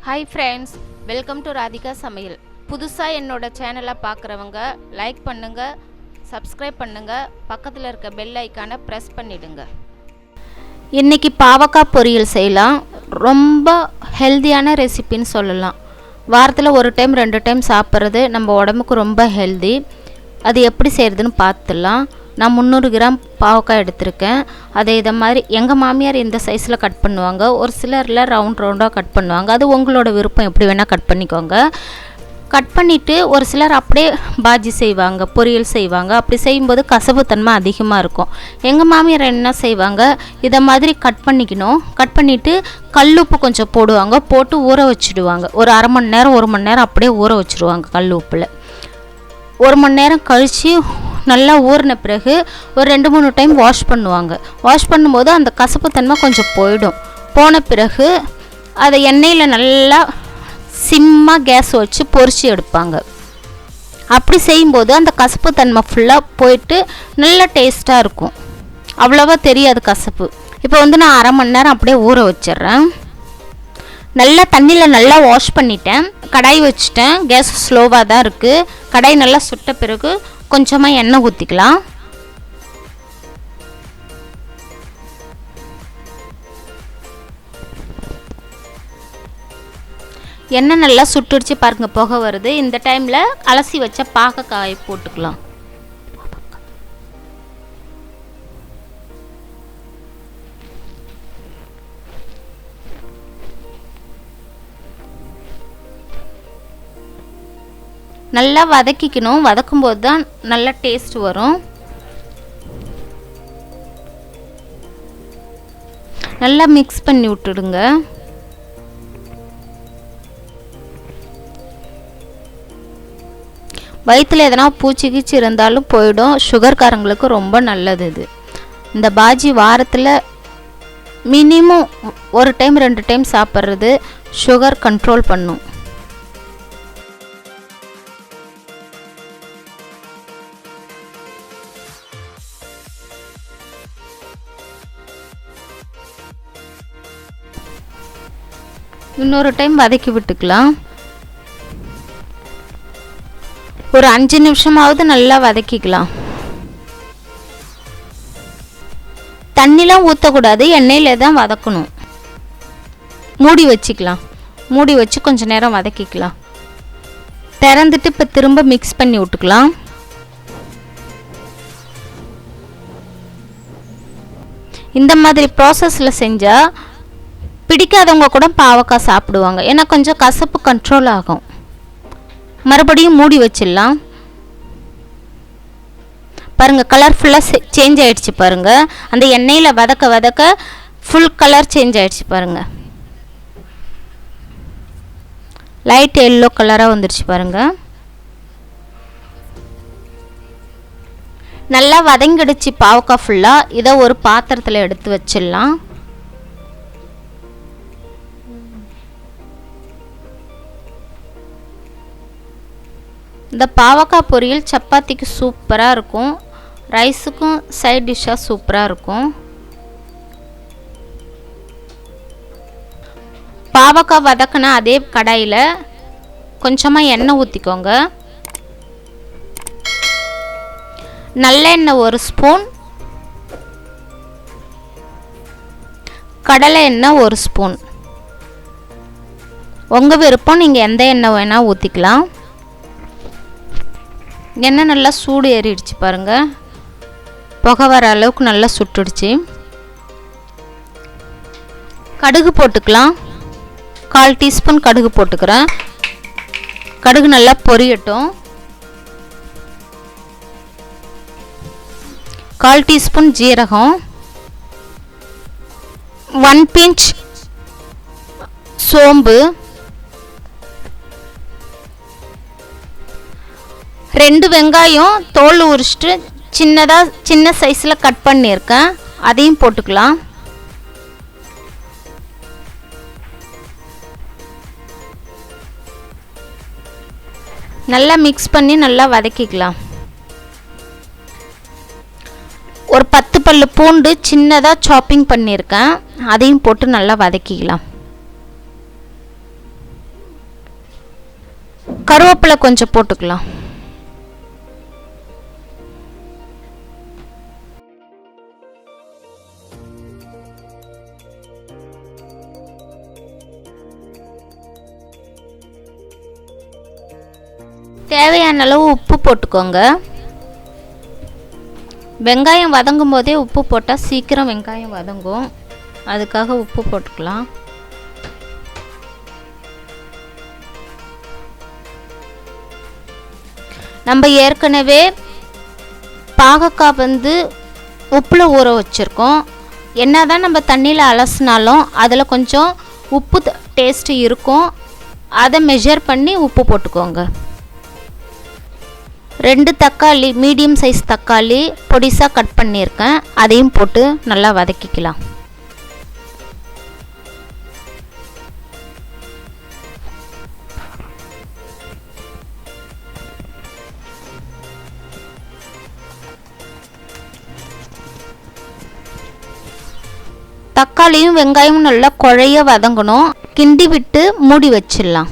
Hi friends, welcome to Radhika Samayal. புதுசா என்னோட சேனலை பார்க்குறவங்க லைக் பண்ணுங்க, சப்ஸ்கிரைப் பண்ணுங்க, பக்கத்தில் இருக்க பெல் ஐக்கானை ப்ரெஸ் பண்ணிடுங்க. இன்னைக்கு பாவக்காய் பொரியல் செய்யலாம். ரொம்ப ஹெல்தியான ரெசிபின்னு சொல்லலாம். வாரத்தில் ஒரு டைம் 2 டைம் சாப்பிட்றது நம்ம உடம்புக்கு ரொம்ப ஹெல்தி. அது எப்படி செய்கிறதுன்னு பார்த்துடலாம். நான் 300 கிராம் பாவக்காய் எடுத்திருக்கேன். அதை இதை மாதிரி எங்கள் மாமியார் இந்த சைஸில் கட் பண்ணுவாங்க. ஒரு சிலரில் ரவுண்டாக கட் பண்ணுவாங்க. அது உங்களோட விருப்பம், எப்படி வேணால் கட் பண்ணிக்கோங்க. கட் பண்ணிவிட்டு ஒரு சிலர் அப்படியே பாஜி செய்வாங்க, பொரியல் செய்வாங்க. அப்படி செய்யும்போது கசப்புத்தன்மை அதிகமாக இருக்கும். எங்கள் மாமியார் என்ன செய்வாங்க, இதை மாதிரி கட் பண்ணிக்கணும். கட் பண்ணிவிட்டு கல்லுப்பு கொஞ்சம் போடுவாங்க, போட்டு ஊற வச்சுடுவாங்க. ஒரு அரை மணி நேரம் 1 மணி நேரம் அப்படியே ஊற வச்சுடுவாங்க கல் உப்பில். 1 மணி நேரம் கழித்து நல்லா ஊறின பிறகு ஒரு 2-3 டைம் வாஷ் பண்ணுவாங்க. வாஷ் பண்ணும்போது அந்த கசப்புத்தன்மை கொஞ்சம் போன பிறகு அதை எண்ணெயில் நல்லா சிம்மாக கேஸ் வச்சு பொரிச்சு எடுப்பாங்க. அப்படி செய்யும்போது அந்த கசப்புத்தன்மை ஃபுல்லாக போயிட்டு நல்ல டேஸ்ட்டாக இருக்கும். அவ்வளோவா தெரியாது கசப்பு. இப்போ நான் அரை மணி நேரம் அப்படியே ஊற வச்சிட்றேன். நல்லா தண்ணியில் நல்லா வாஷ் பண்ணிட்டேன். கடாய் வச்சுட்டேன். கேஸ் ஸ்லோவாக தான் இருக்குது. கடாய் நல்லா சுட்ட பிறகு கொஞ்சமாக எண்ணெய் ஊற்றிக்கலாம். எண்ணெய் நல்லா சுட்டுடுச்சு பாருங்க, புகை வருது. இந்த டைமில் அலசி வச்ச பாகக்காய் போட்டுக்கலாம். நல்லா வதக்கிக்கணும். வதக்கும்போது தான் நல்ல டேஸ்ட் வரும். நல்லா மிக்ஸ் பண்ணி விட்டுடுங்க. வயிற்றில் எதனா பூச்சி கீச்சி இருந்தாலும் போயிடும். சுகர்காரங்களுக்கு ரொம்ப நல்லது இது. இந்த பாஜி வாரத்தில் மினிமம் 1 டைம் 2 டைம் சாப்பிட்றது சுகர் கண்ட்ரோல் பண்ணும். இன்னொரு டைம் வதக்கி விட்டுக்கலாம். ஒரு 5 நிமிஷமாவது நல்லா வதக்கிக்கலாம். தண்ணிலாம் ஊற்றக்கூடாது, எண்ணெயில் தான் வதக்கணும். மூடி வச்சுக்கலாம். மூடி வச்சு கொஞ்சம் நேரம் வதக்கிக்கலாம். திறந்துட்டு இப்போ திரும்ப மிக்ஸ் பண்ணி விட்டுக்கலாம். இந்த மாதிரி ப்ராசஸில் செஞ்சால் பிடிக்காதவங்க கூட பாவக்காய் சாப்பிடுவாங்க. ஏன்னா கொஞ்சம் கசப்பு கண்ட்ரோல் ஆகும். மறுபடியும் மூடி வச்சிடலாம். பாருங்கள், கலர் ஃபுல்லாக சேஞ்ச் ஆகிடுச்சு பாருங்கள். அந்த எண்ணெயில் வதக்க வதக்க ஃபுல் கலர் சேஞ்ச் ஆகிடுச்சு பாருங்கள். லைட் எல்லோ கலராக வந்துடுச்சு பாருங்கள். நல்லா வதங்கிடுச்சு பாவக்காய் ஃபுல்லாக. இதை ஒரு பாத்திரத்தில் எடுத்து வச்சிடலாம். இந்த பாவக்காய் பொரியல் சப்பாத்திக்கு சூப்பராக இருக்கும். ரைஸுக்கும் சைட் டிஷ்ஷாக சூப்பராக இருக்கும். பாவக்காய் வதக்கின அதே கடாயில் கொஞ்சமாக எண்ணெய் ஊற்றிக்கோங்க. நல்லெண்ணெய் 1 ஸ்பூன், கடலை எண்ணெய் 1 ஸ்பூன். உங்கள் விருப்பம், நீங்கள் எந்த எண்ணெய் வேணால் ஊற்றிக்கலாம். எண்ணெய் நல்லா சூடு ஏறிடுச்சு பாருங்கள். புகை வர அளவுக்கு நல்லா சுட்டுடுச்சு. கடுகு போட்டுக்கலாம். 1/4 டீஸ்பூன் கடுகு போட்டுக்கிறேன். கடுகு நல்லா பொரியட்டும். 1/4 டீஸ்பூன் ஜீரகம், 1 பிஞ்ச் சோம்பு, 2 வெங்காயம் தோல் உரிச்சிட்டு சின்ன சைஸில் கட் பண்ணியிருக்கேன். அதையும் போட்டுக்கலாம். நல்லா மிக்ஸ் பண்ணி நல்லா வதக்கிக்கலாம். ஒரு 10 பல்லு பூண்டு சின்னதாக சாப்பிங் பண்ணியிருக்கேன். அதையும் போட்டு நல்லா வதக்கிக்கலாம். கருவேப்பிலை கொஞ்சம் போட்டுக்கலாம். தேவையான அளவு உப்பு போட்டுக்கோங்க. வெங்காயம் வதங்கும் போதே உப்பு போட்டால் சீக்கிரம் வெங்காயம் வதங்கும், அதுக்காக உப்பு போட்டுக்கலாம். நம்ம ஏற்கனவே பாகக்காய் உப்பில் ஊற வச்சுருக்கோம். என்ன தான் நம்ம தண்ணியில் அலசினாலும் அதில் கொஞ்சம் உப்பு டேஸ்ட்டு இருக்கும். அதை மெஷர் பண்ணி உப்பு போட்டுக்கோங்க. 2 தக்காளி, மீடியம் சைஸ் தக்காளி பொடிசாக கட் பண்ணியிருக்கேன், அதையும் போட்டு நல்லா வதக்கிக்கலாம். தக்காளியும் வெங்காயமும் நல்லா குழைய வதங்கணும். கிண்டி விட்டு மூடி வச்சிடலாம்.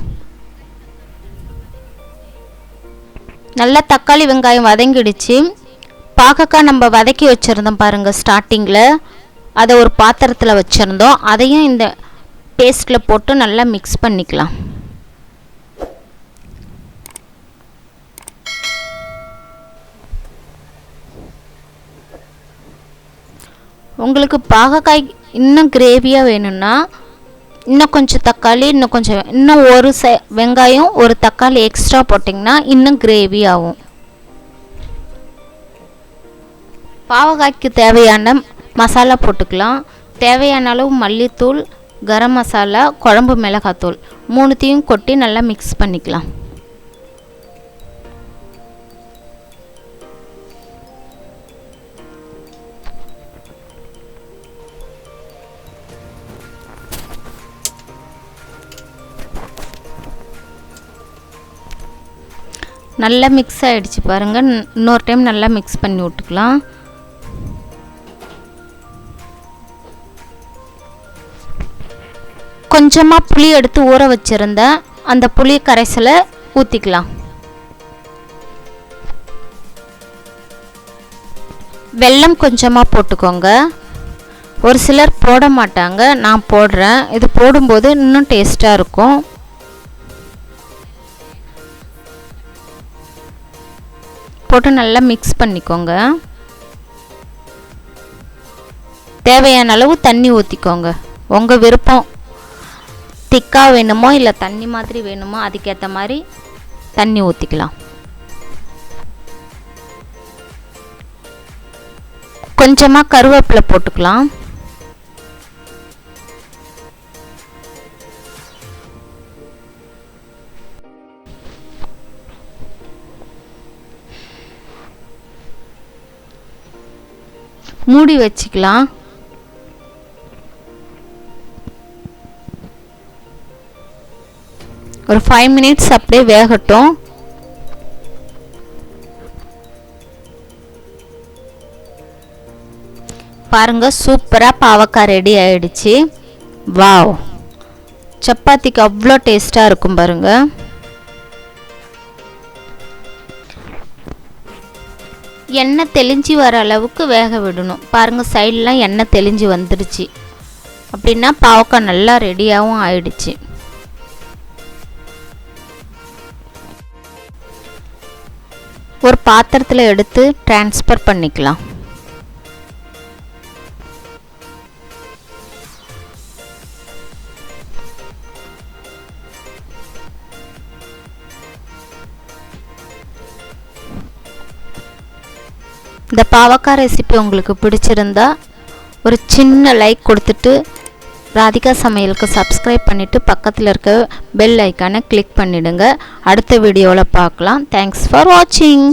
நல்லா தக்காளி வெங்காயம் வதங்கிடுச்சு. பாகக்காய் நம்ம வதக்கி வச்சுருந்தோம் பாருங்கள் ஸ்டார்டிங்கில், அதை ஒரு பாத்திரத்தில் வச்சுருந்தோம். அதையும் இந்த பேஸ்ட்டில் போட்டு நல்லா மிக்ஸ் பண்ணிக்கலாம். உங்களுக்கு பாகக்காய் இன்னும் கிரேவியாக வேணும்னா இன்னும் கொஞ்சம் தக்காளி, இன்னும் ஒரு வெங்காயம், ஒரு தக்காளி எக்ஸ்ட்ரா போட்டிங்கன்னா இன்னும் கிரேவி ஆகும். பாவக்காய்க்கு தேவையான மசாலா போட்டுக்கலாம். தேவையான அளவு மல்லித்தூள், கரம் மசாலா, குழம்பு மிளகாத்தூள் 3த்தையும் கொட்டி நல்லா மிக்ஸ் பண்ணிக்கலாம். நல்லா மிக்ஸ் ஆகிடுச்சு பாருங்கள். இன்னொரு டைம் நல்லா மிக்ஸ் பண்ணி விட்டுக்கலாம். கொஞ்சமாக புளி எடுத்து ஊற வச்சுருந்தேன், அந்த புளி கரைசலை ஊற்றிக்கலாம். வெல்லம் கொஞ்சமாக போட்டுக்கோங்க. ஒரு சிலர் போட மாட்டாங்க, நான் போடுறேன். இது போடும்போது இன்னும் டேஸ்ட்டாக இருக்கும். போட்டு நல்லா மிக்ஸ் பண்ணிக்கோங்க. தேவையான அளவு தண்ணி ஊற்றிக்கோங்க. உங்கள் விருப்பம், திக்காக வேணுமோ இல்லை தண்ணி மாதிரி வேணுமோ அதுக்கேற்ற மாதிரி தண்ணி ஊற்றிக்கலாம். கொஞ்சமாக கருவேப்பிலை போட்டுக்கலாம். மூடி வச்சுக்கலாம். ஒரு 5 மினிட்ஸ் அப்படியே வேகட்டும். பாருங்க, சூப்பராக பாவக்காய் ரெடி ஆயிடுச்சு. வாவ், சப்பாத்திக்கு அவ்வளோ டேஸ்ட்டாக இருக்கும் பாருங்க. எண்ணெய் தெளிஞ்சு வர அளவுக்கு வேக விடணும். பாருங்கள், சைட்லாம் எண்ணெய் தெளிஞ்சு வந்துடுச்சு. அப்படின்னா பாவக்காய் நல்லா ரெடியாகவும் ஆயிடுச்சு. ஒரு பாத்திரத்தில் எடுத்து ட்ரான்ஸ்ஃபர் பண்ணிக்கலாம். இந்த பாவக்காய் ரெசிபி உங்களுக்கு பிடிச்சிருந்தா ஒரு சின்ன லைக் கொடுத்துட்டு ராதிகா சமையலுக்கு சப்ஸ்கிரைப் பண்ணிவிட்டு பக்கத்தில் இருக்க பெல் ஐக்கானை கிளிக் பண்ணிவிடுங்க. அடுத்த வீடியோவில் பார்க்கலாம். தேங்க்ஸ் ஃபார் வாட்சிங்.